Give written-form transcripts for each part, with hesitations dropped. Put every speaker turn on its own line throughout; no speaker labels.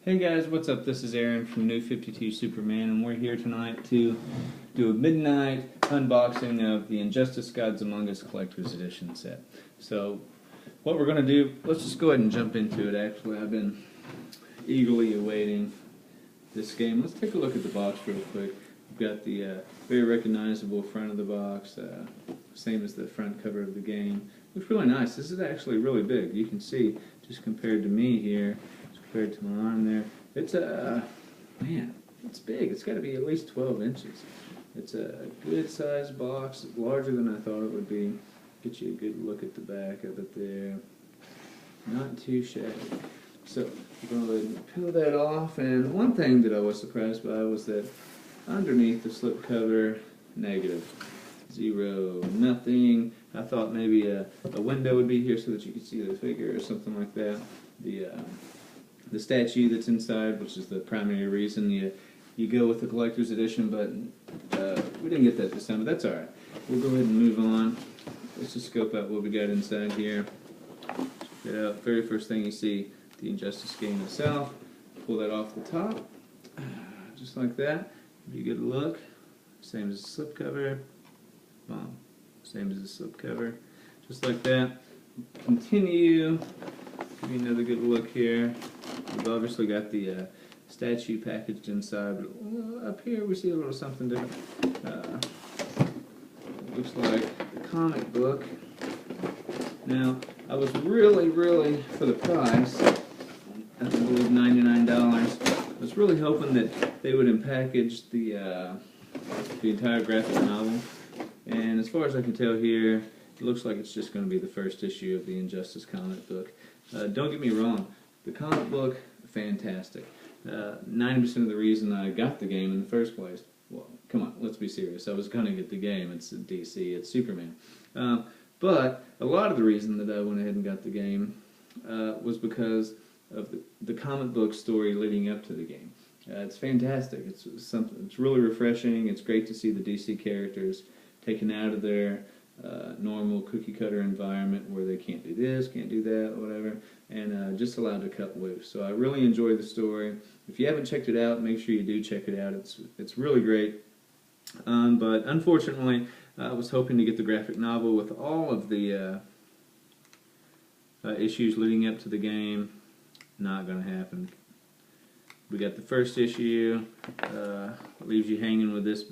Hey guys, what's up? This is Aaron from New 52 Superman, and we're here tonight to do a midnight unboxing of the Injustice Gods Among Us Collector's Edition set. So, what we're going to do, let's just go ahead and jump into it. Actually, I've been eagerly awaiting this game. Let's take a look at the box real quick. We've got the very recognizable front of the box, same as the front cover of the game. Looks really nice. This is actually really big. You can see, just compared to me here, compared to my arm there, it's man, it's big. It's got to be at least 12 inches. It's a good sized box, larger than I thought it would be. Get you a good look at the back of it there. Not too shabby. So we're going to go ahead and peel that off, and one thing that I was surprised by was that underneath the slipcover, negative. 0, nothing. I thought maybe a window would be here so that you could see the figure or something like that. The statue that's inside, which is the primary reason you go with the collector's edition, but we didn't get that this time, but that's alright. We'll go ahead and move on. Let's just scope out what we got inside here. Check it out. Very first thing you see, the Injustice game itself. Pull that off the top, just like that. Give you a good look. Same as the slipcover. Boom. Same as the slipcover. Just like that. Continue. Give you another good look here. We've obviously got the statue packaged inside, but up here we see a little something different. Looks like the comic book. Now, I was really, for the price, I believe $99, I was really hoping that they would package the entire graphic novel. And as far as I can tell here, it looks like it's just going to be the first issue of the Injustice comic book. Don't get me wrong, the comic book, fantastic. 90% of the reason I got the game in the first place, well, come on, let's be serious. I was going to get the game. It's DC, it's Superman. But a lot of the reason that I went ahead and got the game was because of the comic book story leading up to the game. It's fantastic. It's really refreshing. It's great to see the DC characters taken out of their normal cookie cutter environment where they can't do this, can't do that, whatever, and just allowed to cut loose. So I really enjoy the story. If you haven't checked it out, make sure you do check it out. It's really great. But unfortunately, I was hoping to get the graphic novel with all of the issues leading up to the game. Not going to happen. We got the first issue. Leaves you hanging with this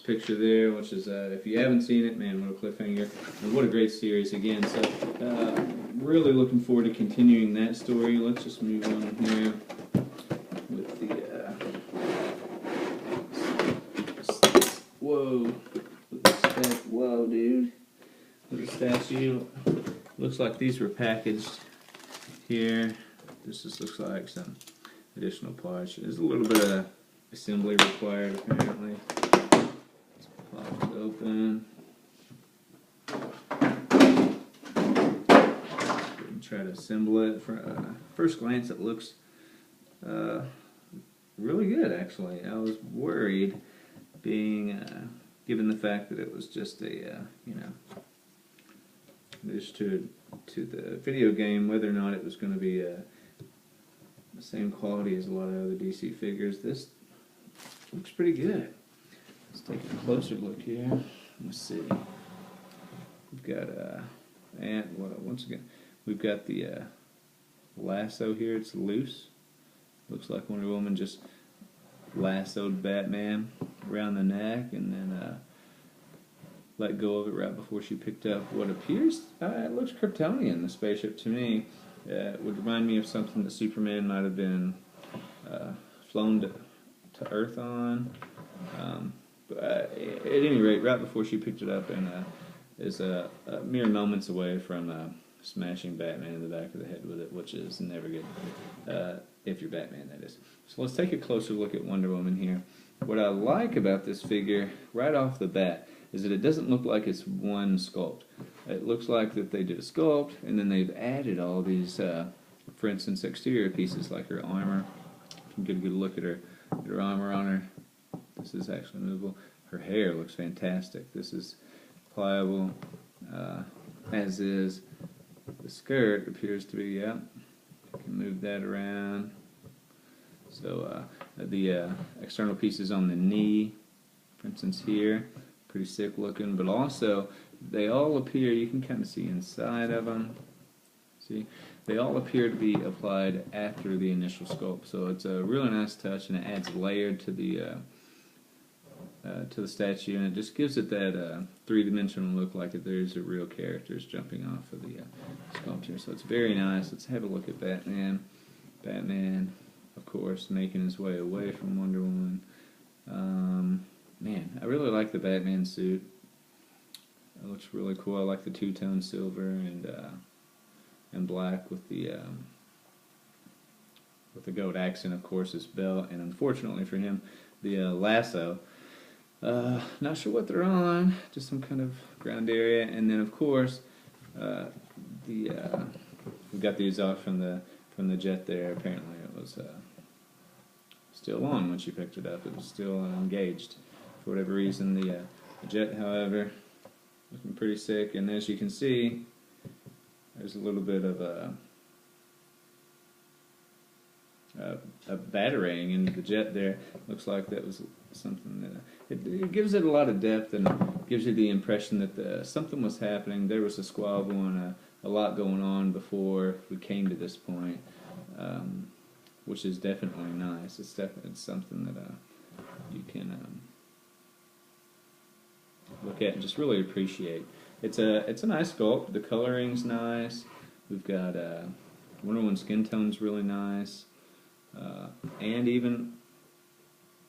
picture there, which is, if you haven't seen it, man, what a cliffhanger. And what a great series again. So, really looking forward to continuing that story. Let's just move on here with the, whoa, dude. With the statue. Looks like these were packaged here. This just looks like some additional parts. There's a little bit of assembly required, apparently. Pop it open. Try to assemble it. First glance, it looks really good, actually. I was worried, given the fact that it was just a, just to the video game, whether or not it was going to be the same quality as a lot of other DC figures. This looks pretty good. Let's take a closer look here. Let's see. We've got once again, we've got the lasso here. It's loose. Looks like Wonder Woman just lassoed Batman around the neck and then let go of it right before she picked up what appears. It looks Kryptonian, the spaceship, to me. It would remind me of something that Superman might have been flown to Earth on. But at any rate, right before she picked it up, and is mere moments away from smashing Batman in the back of the head with it, which is never good, if you're Batman, that is. So let's take a closer look at Wonder Woman here. What I like about this figure, right off the bat, is that it doesn't look like it's one sculpt. It looks like that they did a sculpt, and then they've added all these, for instance, exterior pieces like her armor. You can get a good look at her armor on her. This is actually movable. Her hair looks fantastic. This is pliable, as is the skirt. Appears to be, yeah, can move that around. So the external pieces on the knee, for instance here, pretty sick looking, but also they all appear, you can kind of see inside of them, see, they all appear to be applied after the initial sculpt, so it's a really nice touch, and it adds layer to the statue, and it just gives it that three-dimensional look, like there's a real characters jumping off of the sculpture. So it's very nice. Let's have a look at Batman. Batman, of course, making his way away from Wonder Woman. Man, I really like the Batman suit. It looks really cool. I like the two-tone silver and black with the gold accent, of course, his belt, and unfortunately for him, the lasso. Not sure what they're on, just some kind of ground area, and then of course we've got the exhaust from the jet there. Apparently it was still on when she picked it up. It was still engaged for whatever reason. The jet, however, looking pretty sick, and as you can see, there's a little bit of a battering into the jet there. Looks like that was something that it gives it a lot of depth, and gives you the impression that something was happening. There was a squabble and a lot going on before we came to this point, which is definitely nice. It's definitely something that you can look at and just really appreciate. It's a nice sculpt. The coloring's nice. We've got Wonder Woman's skin tone's really nice. And even,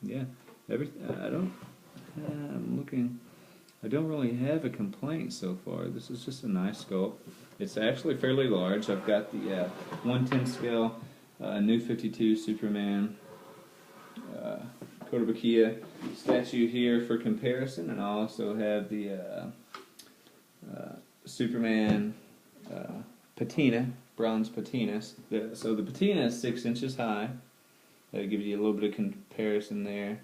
yeah, I'm looking, I don't really have a complaint so far. This is just a nice sculpt. It's actually fairly large. I've got the 1/10 scale New 52 Superman Kotobukiya statue here for comparison, and I also have the Superman patina, bronze patina. So the patina is 6 inches high. That gives you a little bit of comparison there.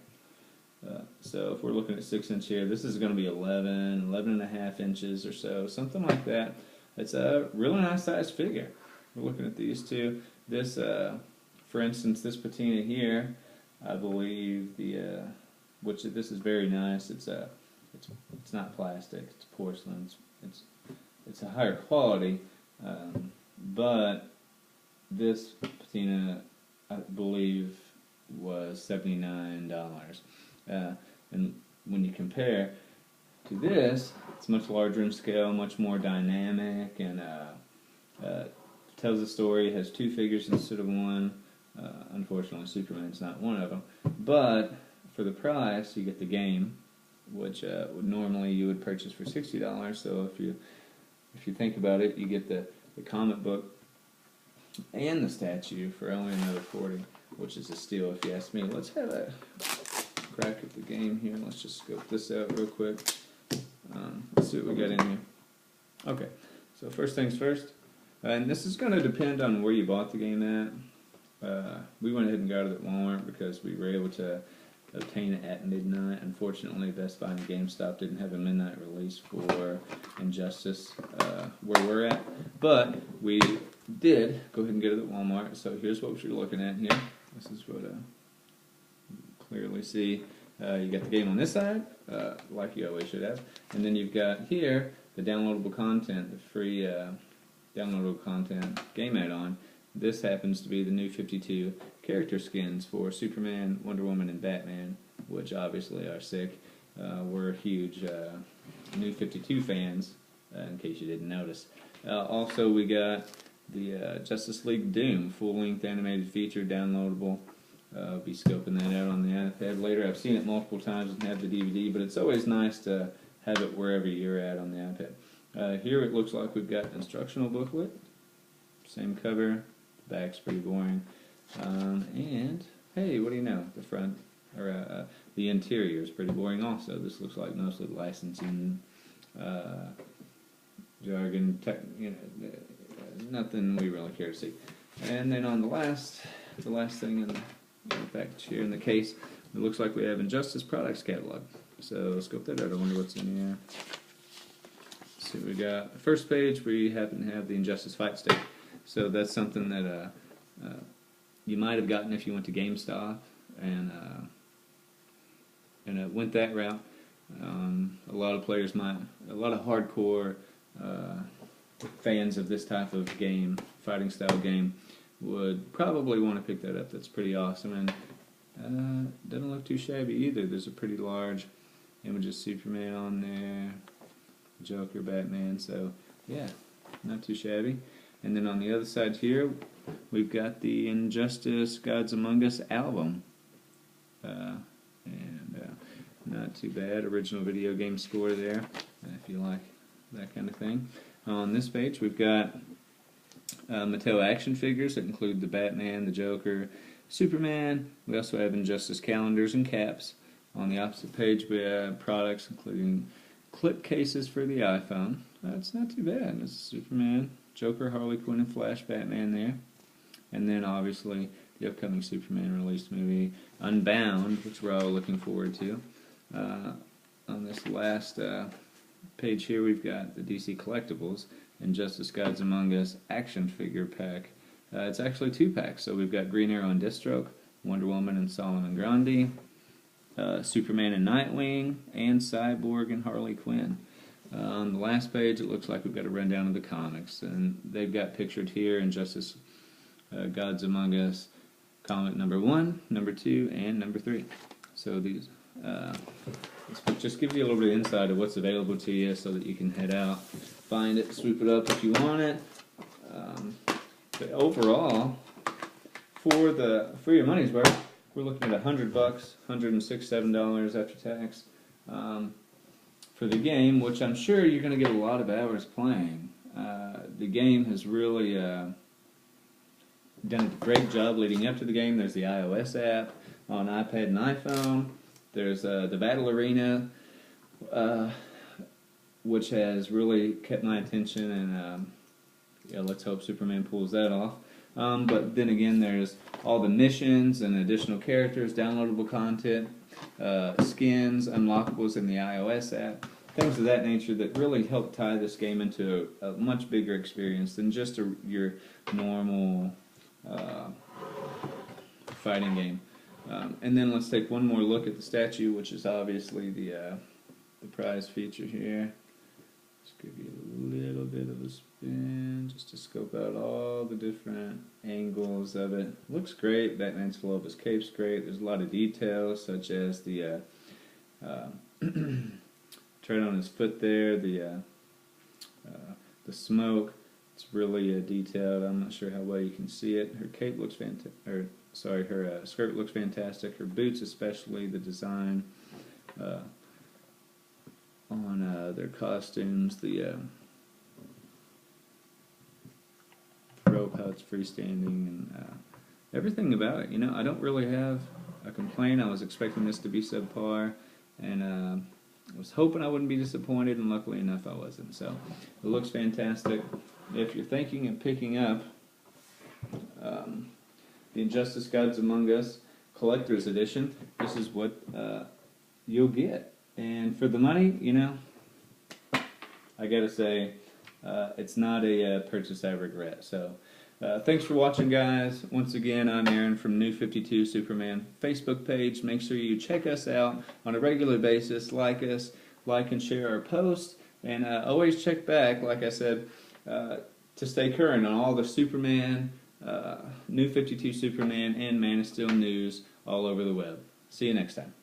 So if we're looking at 6 inch here, this is going to be 11 and a half inches or so, something like that. It's a really nice sized figure. We're looking at these two. This, for instance, this patina here, I believe which this is very nice. It's not plastic. It's porcelain. It's a higher quality, but this patina, I believe, was $79. And when you compare to this, it's much larger in scale, much more dynamic, and tells a story. It has two figures instead of one. Unfortunately, Superman's not one of them. But for the price, you get the game, which normally you would purchase for $60. So if you think about it, you get the comic book and the statue for only another $40, which is a steal if you ask me. Let's have a crack at the game here. Let's just scope this out real quick. Let's see what we got in here. Okay, so first things first, and this is going to depend on where you bought the game at. We went ahead and got it at Walmart because we were able to obtain it at midnight. Unfortunately, Best Buy and GameStop didn't have a midnight release for Injustice where we're at, but we did go ahead and get it at Walmart. So here's what you're looking at here. This is what you clearly see. You got the game on this side, like you always should have, and then you've got here the downloadable content, the free downloadable content game add-on. This happens to be the New 52 character skins for Superman, Wonder Woman, and Batman, which obviously are sick. We're huge New 52 fans, in case you didn't notice. Also, we got the Justice League Doom full-length animated feature downloadable. I'll be scoping that out on the iPad later. I've seen it multiple times and have the DVD, but it's always nice to have it wherever you're at on the iPad. Here it looks like we've got an instructional booklet. Same cover. The back's pretty boring. And, hey, what do you know? The front, or the interior is pretty boring also. This looks like mostly licensing jargon, nothing we really care to see. And then on the last thing in the package here in the case, it looks like we have Injustice Products Catalog. So scope that out. I wonder what's in here. Let's see what we got. The first page, we happen to have the Injustice Fight Stick. So that's something that you might have gotten if you went to GameStop and went that route. A lot of players a lot of hardcore fans of this type of game, fighting style game, would probably want to pick that up. That's pretty awesome, and doesn't look too shabby either. There's a pretty large image of Superman on there, Joker, Batman, so yeah, not too shabby. And then on the other side here, we've got the Injustice Gods Among Us album. Not too bad. Original video game score there, if you like that kind of thing. On this page, we've got Mattel action figures that include the Batman, the Joker, Superman. We also have Injustice calendars and caps. On the opposite page, we have products including clip cases for the iPhone. That's not too bad. This is Superman, Joker, Harley Quinn, and Flash, Batman there. And then obviously the upcoming Superman release movie, Unbound, which we're all looking forward to. On this last page here, we've got the DC Collectibles Injustice Gods Among Us action figure pack. It's actually 2 packs, so we've got Green Arrow and Deathstroke, Wonder Woman and Solomon Grundy, Superman and Nightwing, and Cyborg and Harley Quinn. On the last page, it looks like we've got a rundown of the comics, and they've got pictured here Injustice Gods Among Us comic number 1, number 2, and number 3. So these just gives you a little bit of insight of what's available to you, so that you can head out, find it, swoop it up if you want it. But overall, for your money's worth, we're looking at $100, $106, $7 after tax, for the game, which I'm sure you're going to get a lot of hours playing. The game has really done a great job leading up to the game. There's the iOS app on iPad and iPhone. There's the Battle Arena, which has really kept my attention, and yeah, let's hope Superman pulls that off. But then again, there's all the missions and additional characters, downloadable content, skins, unlockables in the iOS app, things of that nature that really help tie this game into a much bigger experience than just your normal fighting game. And then let's take one more look at the statue, which is obviously the prize feature here. Just give you a little bit of a spin, just to scope out all the different angles of it. Looks great. Batman's flow of his cape's great. There's a lot of details, such as the tread on his foot there, the smoke. It's really detailed. I'm not sure how well you can see it. Her cape looks fantastic. Her skirt looks fantastic. Her boots, especially the design on their costumes, the rope, how it's freestanding, and everything about it. You know, I don't really have a complaint. I was expecting this to be subpar, and I was hoping I wouldn't be disappointed, and luckily enough I wasn't. So it looks fantastic. If you're thinking of picking up the Injustice Gods Among Us Collector's Edition, this is what you'll get. And for the money, you know, I gotta say, it's not a purchase I regret. So, thanks for watching, guys. Once again, I'm Aaron from New 52 Superman Facebook page. Make sure you check us out on a regular basis. Like us, like and share our posts, and always check back, like I said, to stay current on all the Superman, New 52 Superman, and Man of Steel news all over the web. See you next time.